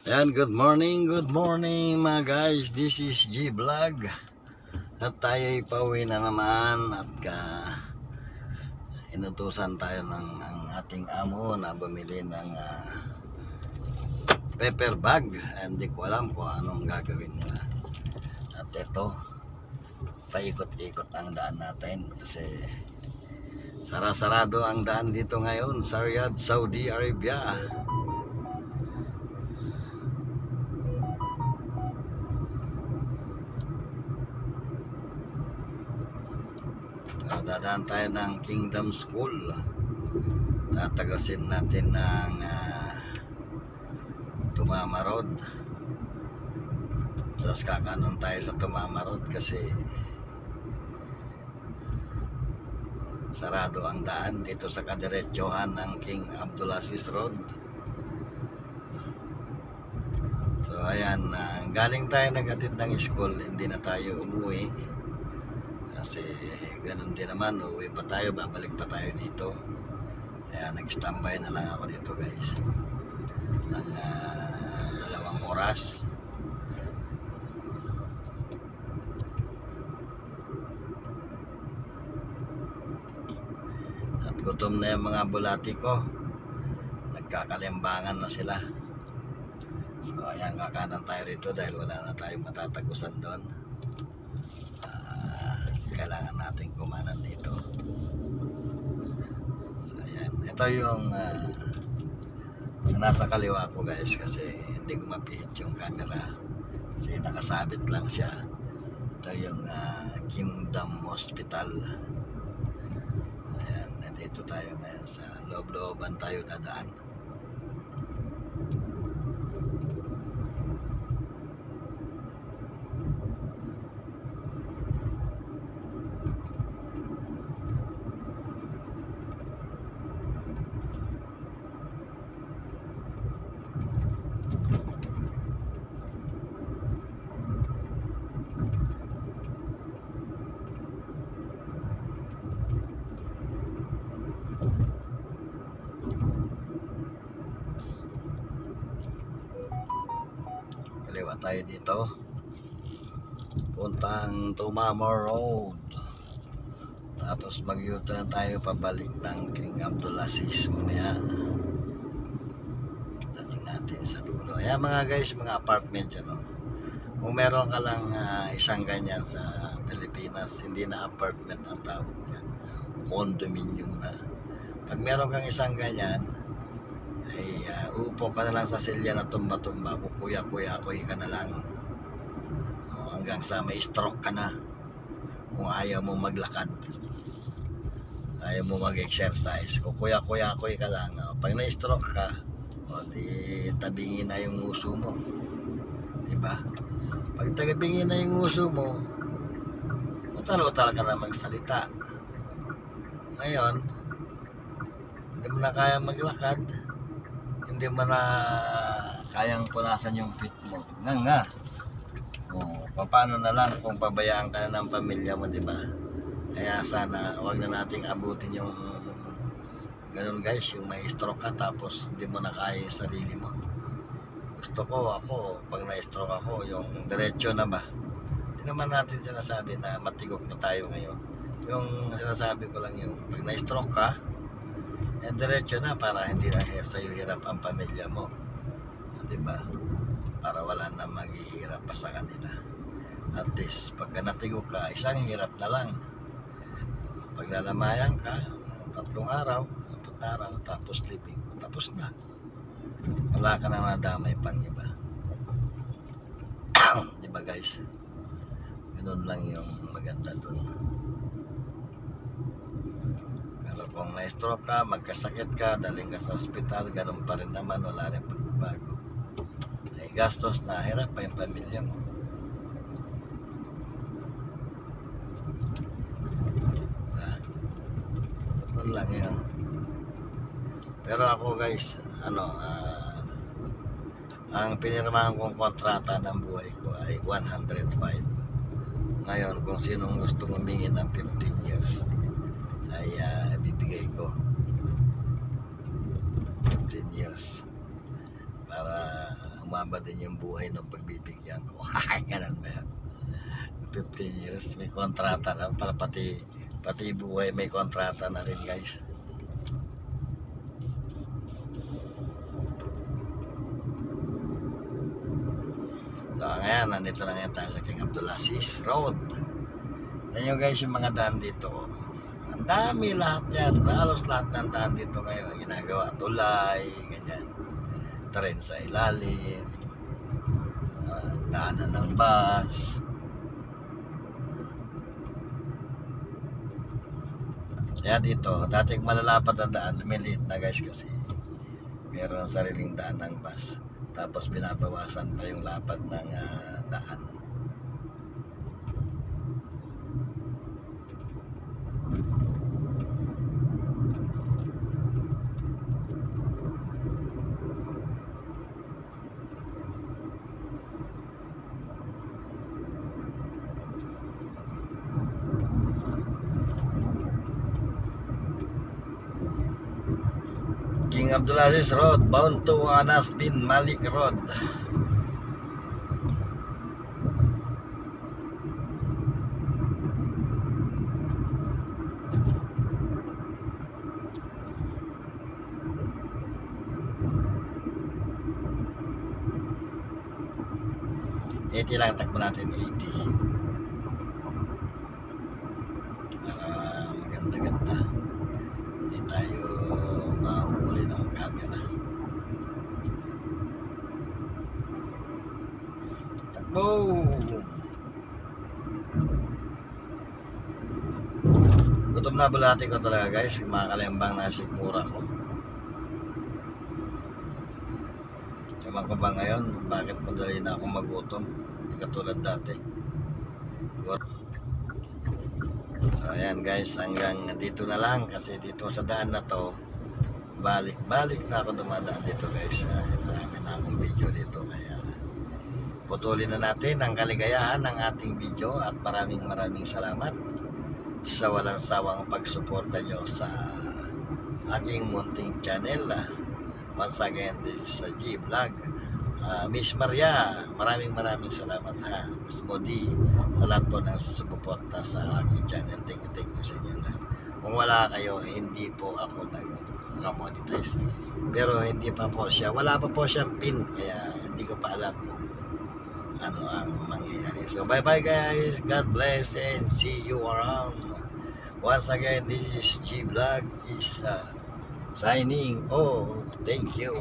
Yan, good morning mga guys. This is G Vlog. At tayo'y pauwi na naman at inutusan tayo ng ang ating amo na bumili ng paper bag. Hindi ko alam kung anong gagawin nila. At ito, paikot-ikot ang daan natin kasi sarado ang daan dito ngayon sa Riyadh, Saudi Arabia. Dadaan tayo ng Kingdom School. Tatagasin natin ng Tumama Road. Tapos kakanan tayo sa Tumama Road kasi sarado ang daan dito sa kadiretsohan ng King Abdulaziz Road. So ayan, galing tayo nagatid ng school, hindi na tayo umuwi kasi ganun din naman, uuwi pa tayo, babalik pa tayo dito. Kaya nag-standby na lang ako dito guys ng 2 oras. At gutom na yung mga bulati ko, nagkakalimbangan na sila. So ayan, kakanan tayo rito dahil wala na tayong matatagusan doon. Kailangan natin kumanan dito. So ayan, ito yung nasa kaliwa ko guys kasi hindi ko mapihit yung camera kasi nakasabit lang siya. Ito yung Kingdom Hospital. Ayan, nandito tayo ngayon sa loob-looban tayo dadaan. Kaliwa tayo dito, puntang Tumama Road, tapos mag-U-turn tayo pabalik ng King Abdulaziz. Mamaya dating natin sa dulo. Ayan mga guys, mga apartment yan, no? Kung meron ka lang isang ganyan sa Pilipinas, hindi na apartment ang tawag yan, condominium na. Pag meron kang isang ganyan ay upo ka na lang sa silya na tumba-tumba, kukuya-kuya-kuya ka na lang hanggang sa may stroke ka na kung ayaw mo maglakad, ayaw mo mag-exercise, kukuya-kuya-kuya ka lang. Pag na-stroke ka, di tabingin na yung uso mo, diba? Pag tabingin na yung uso mo, utal-utal ka na magsalita. Ngayon hindi mo na kaya maglakad, hindi mo na kayang punasan yung pit mo, nga. Paano na lang kung pabayaan ka na ng pamilya mo, diba? Kaya sana wag na nating abutin yung ganun guys, yung may stroke ka tapos hindi mo na kaya yung sarili mo. Gusto ko, ako pag na-stroke ako, yung diretso na ba, hindi naman natin sinasabi na matigok na tayo ngayon. Yung sinasabi ko lang yung pag na-stroke ka, diretso na para hindi na sa'yo hirap ang pamilya mo, diba? Para wala na maghihirap pa sa kanila. At least pagka natigok ka, isang hirap na lang. Pag nalamayan ka 3 araw, 4 araw, tapos sleeping, tapos na, wala ka na nadamay pang iba. Diba guys, ganun lang yung maganda dun. Kung na-stroke ka, magkasakit ka, daling ka sa ospital, ganun pa rin naman, wala rin pagbabago. Ay gastos na, hirap pa yung pamilya mo. Ganun lang yun. Pero ako guys, ang pinirmahan kong kontrata ng buhay ko ay 105. Ngayon, kung sinong gustong humingi ng 15 years ay bibigay ko 15 years para humaba din yung buhay ng pagbibigyan ko. Ganun ba yan? 15 years, may kontrata na. Para pati buhay may kontrata na rin, guys. So ngayon, nandito lang yan tayo sa King Abdulaziz Road. Yan nyo guys, yung mga daan dito. Ang dami lahat yan. Halos lahat ng daan dito ngayon ginagawa. Tulay, ganyan. Tren sa ilalim. Daanan ng bus. Kaya dito, dating malalapad ang daan, lumiliit na guys kasi meron sariling daan ng bus. Tapos binabawasan pa yung lapad ng daan. King Abdulaziz Road, bound to Anas bin Malik Road. Iti lang takbo natin, 80. Para maganda-ganda. Hindi tayo mahuhuli ng camera. Takbo! Gutom na bulati ko talaga guys. Kumakalembang na sikmura ko. Ewan ko ba ngayon bakit madali na akong magutom. Hindi katulad dati. So ayan guys, hanggang dito na lang kasi dito sa daan na to balik-balik na ako dumadaan dito guys. Marami na akong video dito kaya putulin na natin ang kaligayahan ng ating video at maraming salamat sa walang sawang pagsuporta nyo sa aking munting channel. Once again, this is a G Vlog. Miss Maria, maraming salamat ha. Miss Modi, sa lahat po ng sumuporta sa aking channel. Thank you sa inyo lahat. Kung wala kayo, hindi po ako nag-monetize. Pero hindi pa po siya, wala pa po siyang pin, kaya hindi ko pa alam kung ano ang mangyayari. So bye bye guys, God bless and see you around. Once again, this is G Vlog is signing. Oh, thank you.